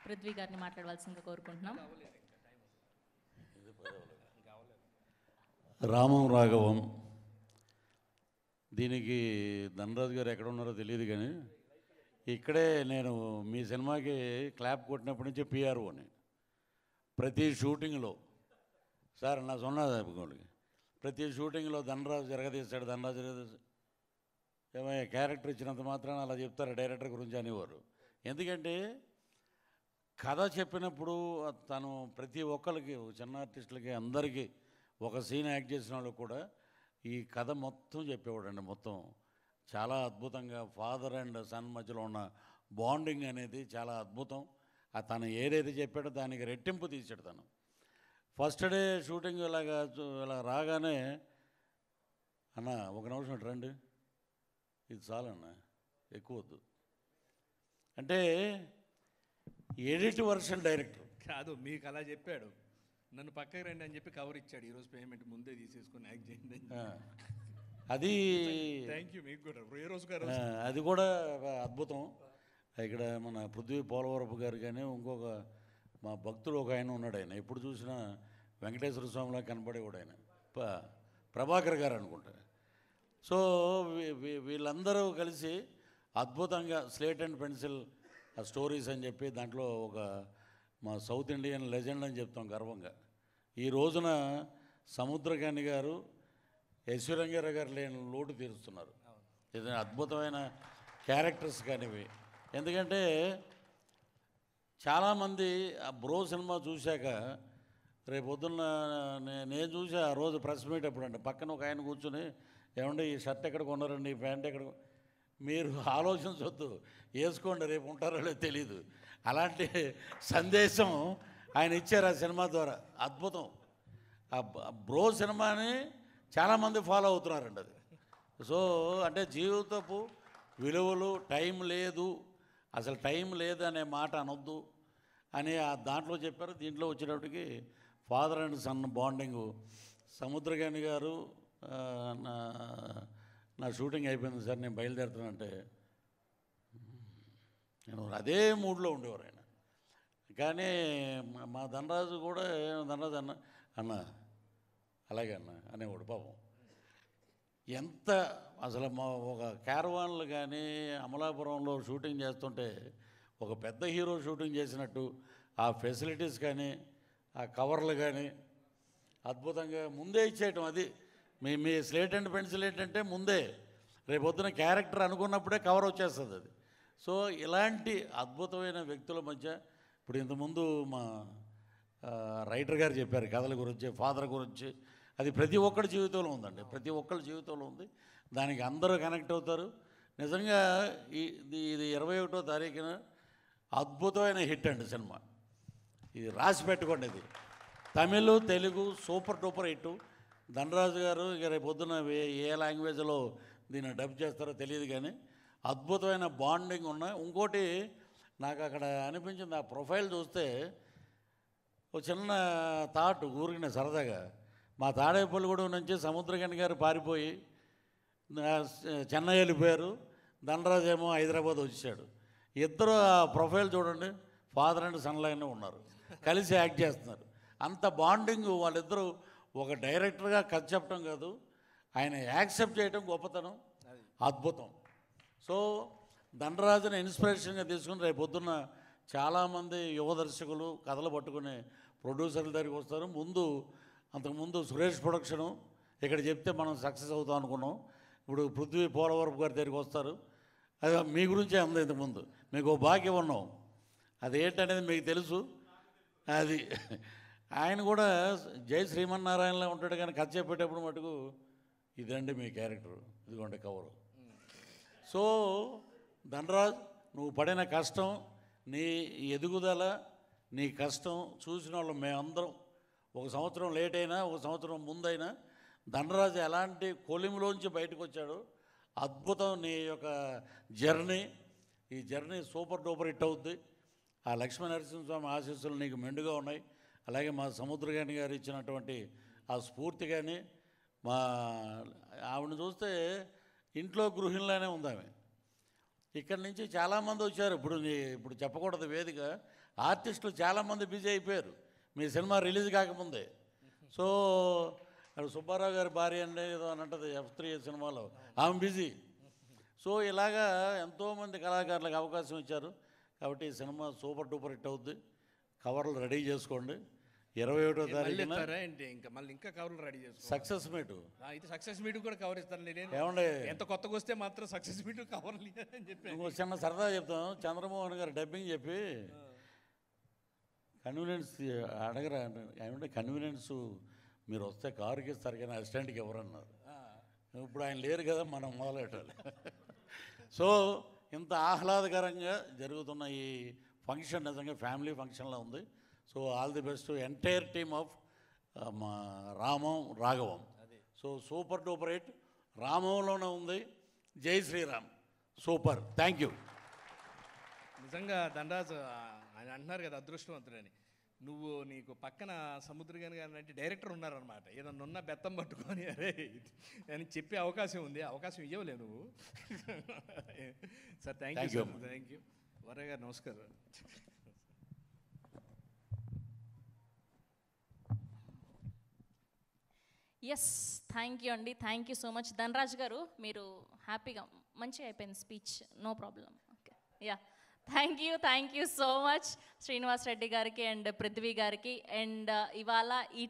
పృథ్వీ గారిని మాట్లాడవలసిందిగా కోరుకుంటున్నాం. రామం రాఘవం, దీనికి ధనరాజు గారు ఎక్కడ ఉన్నారో తెలియదు కానీ ఇక్కడే నేను మీ సినిమాకి క్లాప్ కొట్టినప్పటి నుంచి పిఆర్ఓని ప్రతి షూటింగ్లో సార్ నా సొన్నది ప్రతి షూటింగ్లో ధనరాజు జరగదీస్తాడు, ధనరాజు జరగదీస్తాడు, ఏమయ్య క్యారెక్టర్ ఇచ్చినంత మాత్రాన అలా చెప్తారు డైరెక్టర్ గురించి అనేవారు. ఎందుకంటే కథ చెప్పినప్పుడు తను ప్రతి ఒక్కరికి, చిన్న ఆర్టిస్టులకి అందరికీ ఒక సీన్ యాక్ట్ చేసిన వాళ్ళకి కూడా ఈ కథ మొత్తం చెప్పేవాడండి. మొత్తం చాలా అద్భుతంగా ఫాదర్ అండ్ సన్ మధ్యలో ఉన్న బాండింగ్ అనేది చాలా అద్భుతం. తను ఏదైతే చెప్పాడో దానికి రెట్టింపు తీసాడు తను. ఫస్ట్ డే షూటింగ్ ఇలా రాగానే అన్న ఒక నిమిషం రండి, ఇది చాలన్న ఎక్కువ వద్దు అంటే ఎడిట్ వర్షన్ డైరెక్టర్ కాదు, మీకు అలా చెప్పాడు, నన్ను పక్కకి రండి అని చెప్పి కవర్ ఇచ్చాడు. ఈరోజు పేమెంట్ ముందే తీసేసుకొని యాక్ట్ చేయండి. అది థ్యాంక్ యూ మీకు కూడా. ఏ రోజు గారు అది కూడా అద్భుతం. ఇక్కడ మన పృథ్వీ పోలవరపు గారు కానీ ఇంకొక మా భక్తుడు ఒక ఆయన ఉన్నాడు. ఆయన ఎప్పుడు చూసినా వెంకటేశ్వర స్వామిలా కనపడేవాడు ఆయన, ప్రభాకర్ గారు అనుకుంటా. సో వీళ్ళందరూ కలిసి అద్భుతంగా స్లేట్ అండ్ పెన్సిల్ స్టోరీస్ అని చెప్పి దాంట్లో ఒక మా సౌత్ ఇండియన్ లెజెండ్ అని చెప్తాం గర్వంగా. ఈ రోజున సముద్రకాని గారు, యశ్వరంగారావు గారు లేని లోటు తీరుస్తున్నారు. ఇది అద్భుతమైన క్యారెక్టర్స్ కానివి. ఎందుకంటే చాలామంది ఆ బ్రో సినిమా చూశాక రేపొద్దున్న నేను చూసి ఆ రోజు ప్రెస్ మీట్ అప్పుడు అంటే పక్కన ఒక ఆయన కూర్చుని, ఏమంటే ఈ షర్ట్ ఎక్కడ కొన్నారండి, ఈ ప్యాంట్ ఎక్కడ, మీరు ఆలోచించవద్దు, వేసుకోండి రేపు ఉంటారో లేదో తెలీదు. అలాంటి సందేశం ఆయన ఇచ్చారు ఆ సినిమా ద్వారా. అద్భుతం. ఆ బ్రో సినిమాని చాలామంది ఫాలో అవుతున్నారండి. అది సో అంటే జీవితపు విలువలు, టైం లేదు, అసలు టైం లేదు అనే మాట అనొద్దు అని దాంట్లో చెప్పారు. దీంట్లో వచ్చేటప్పటికి father and son bonding. Samuthirakani గారు నా షూటింగ్ అయిపోయింది సార్, నేను బయలుదేరుతానంటే నేను అదే మూడ్లో ఉండేవారు ఆయన. కానీ మా ధనరాజు కూడా ధనరాజు అన్న అలాగే అన్న అనేవాడు పాపం. ఎంత అసలు మా ఒక క్యారవాన్లు కానీ అమలాపురంలో షూటింగ్ చేస్తుంటే ఒక పెద్ద హీరో షూటింగ్ చేసినట్టు ఆ ఫెసిలిటీస్ కానీ ఆ కవర్లు కానీ అద్భుతంగా ముందే ఇచ్చేయటం. అది మీ స్లేట్ అండ్ పెన్సిల్ ఏంటంటే ముందే రేపొద్దున క్యారెక్టర్ అనుకున్నప్పుడే కవర్ వచ్చేస్తుంది అది. సో ఇలాంటి అద్భుతమైన వ్యక్తుల మధ్య ఇప్పుడు ఇంతకుముందు మా రైటర్ గారు చెప్పారు కథల గురించి, ఫాదర్ గురించి. అది ప్రతి ఒక్కరి జీవితంలో ఉందండి, ప్రతి ఒక్కరి జీవితంలో ఉంది. దానికి అందరూ కనెక్ట్ అవుతారు. నిజంగా ఇది 21వ తారీఖున అద్భుతమైన హిట్ అండి సినిమా. ఇది రాసి పెట్టుకోండి. ఇది Tamil, Telugu super duper hit. Dhanraj గారు ఇక రేపు పొద్దున ఏ లాంగ్వేజ్లో దీన్ని డబ్ చేస్తారో తెలియదు కానీ అద్భుతమైన బాండింగ్ ఉన్నాయి. ఇంకోటి నాకు అక్కడ అనిపించింది, ఆ ప్రొఫైల్ చూస్తే ఒక చిన్న థాట్ ఊరికిన సరదాగా, మా తాడేపల్లిగూడెం నుంచి సముద్రకాని గారు పారిపోయి చెన్నై వెళ్ళిపోయారు, ధనరాజు ఏమో హైదరాబాద్ వచ్చాడు. ఇద్దరు ఆ ప్రొఫైల్ చూడండి, ఫాదర్ అండ్ సన్ లాగానే ఉన్నారు, కలిసి యాక్ట్ చేస్తున్నారు. అంత బాండింగ్ వాళ్ళిద్దరూ. ఒక డైరెక్టర్గా కథ చెప్పడం కాదు, ఆయన యాక్సెప్ట్ చేయడం గొప్పతనం, అద్భుతం. సో ధనరాజుని ఇన్స్పిరేషన్గా తీసుకుని రేపు పొద్దున్న చాలామంది యువ దర్శకులు కథలు పట్టుకునే ప్రొడ్యూసర్ల దగ్గరికి వస్తారు. అంతకుముందు సురేష్ ప్రొడక్షను ఇక్కడ చెప్తే మనం సక్సెస్ అవుతాం అనుకున్నాం. ఇప్పుడు పృథ్వీ పోలవరపు గారి దగ్గరికి వస్తారు. అది మీ గురించే అంది. ఇంతకుముందు మీకు ఓ భాగ్యం ఉన్నాం, అదేంటనేది మీకు తెలుసు. అది ఆయన కూడా జై శ్రీమన్నారాయణలో ఉంటాడు కానీ కథ చెప్పేటప్పుడు మటుకు ఇదండి మీ క్యారెక్టర్, ఇదిగోండి కవరు. సో ధనరాజ్, నువ్వు పడిన కష్టం, నీ ఎదుగుదల, నీ కష్టం చూసిన వాళ్ళు మేమందరం. ఒక సంవత్సరం లేట్ అయినా, ఒక సంవత్సరం ముందైనా ధనరాజు ఎలాంటి కొలిమిలోంచి బయటకు వచ్చాడు. అద్భుతం నీ యొక్క జర్నీ. ఈ జర్నీ సూపర్ డూపర్ హిట్ అవుద్ది. ఆ లక్ష్మీ నరసింహస్వామి ఆశీస్సులు నీకు మెండుగా ఉన్నాయి. అలాగే మా సముద్రకాని గారు ఇచ్చినటువంటి ఆ స్ఫూర్తి కానీ, మా ఆవిడని చూస్తే ఇంట్లో గృహిణిలానే ఉంది ఆమె. ఇక్కడి నుంచి చాలామంది వచ్చారు. ఇప్పుడు చెప్పకూడదు వేదిక, ఆర్టిస్టులు చాలామంది బిజీ అయిపోయారు మీ సినిమా రిలీజ్ కాకముందే. సో అక్కడ సుబ్బారావు గారి భార్య అండి ఏదో అని అంటది F3 సినిమాలో, ఆమె బిజీ. సో ఇలాగా ఎంతోమంది కళాకారులకు అవకాశం ఇచ్చారు. కాబట్టి ఈ సినిమా సూపర్ డూపర్ హిట్ అవుద్ది. కవర్లు రెడీ చేసుకోండి. 21వ తారీఖున ఇంకా మళ్ళీ ఇంకా కవర్లు రెడీ చేసుకో. Success meet. అయితే సక్సెస్ మీట్ కూడా కవర్ ఇస్తాను నేను. ఏమండి ఎంత కొత్తగా వస్తే మాత్రం సక్సెస్ మీట్ కవర్లు అని చెప్పి ఇంకో చిన్న సరదా చెప్తాం. చంద్రమోహన్ గారు డబ్బింగ్ చెప్పి కన్వీనియన్స్ అడగరా ఏమంటే కన్వీనియన్స్ మీరు వస్తే కారుకి ఇస్తారు కానీ అసిస్టెంట్కి ఎవరన్నారు. ఇప్పుడు ఆయన లేరు కదా, మనం మొదలెట్టాలి. సో ఇంత ఆహ్లాదకరంగా జరుగుతున్న ఈ ఫంక్షన్ నిజంగా ఫ్యామిలీ ఫంక్షన్లో ఉంది. So all the best entire team of మా రామం రాఘవం. సో సూపర్ డూపర్ హిట్ రామంలోనే ఉంది. జై శ్రీరామ్. సూపర్. Thank you. నిజంగా దండరాజు ఆయన అంటున్నారు కదా అదృష్టవంతుడని. నువ్వు నీకు పక్కన సముద్రగాని గారు అంటే డైరెక్టర్ ఉన్నారనమాట. ఏదన్నా ఉన్న బెత్తం పట్టుకొని అరే అని చెప్పే అవకాశం ఉంది. అవకాశం ఇవ్వలే నువ్వు. Sir thank you. Thank you. Varayya garu నమస్కారం. ఎస్, థ్యాంక్ యూ అండి. Thank you so much Dhanraj garu. మీరు హ్యాపీగా మంచిగా అయిపోయింది speech, no problem. Okay, yeah, thank you so much Srinivas Reddy గారికి అండ్ పృథ్వీ గారికి. అండ్ ఇవాళ ఈ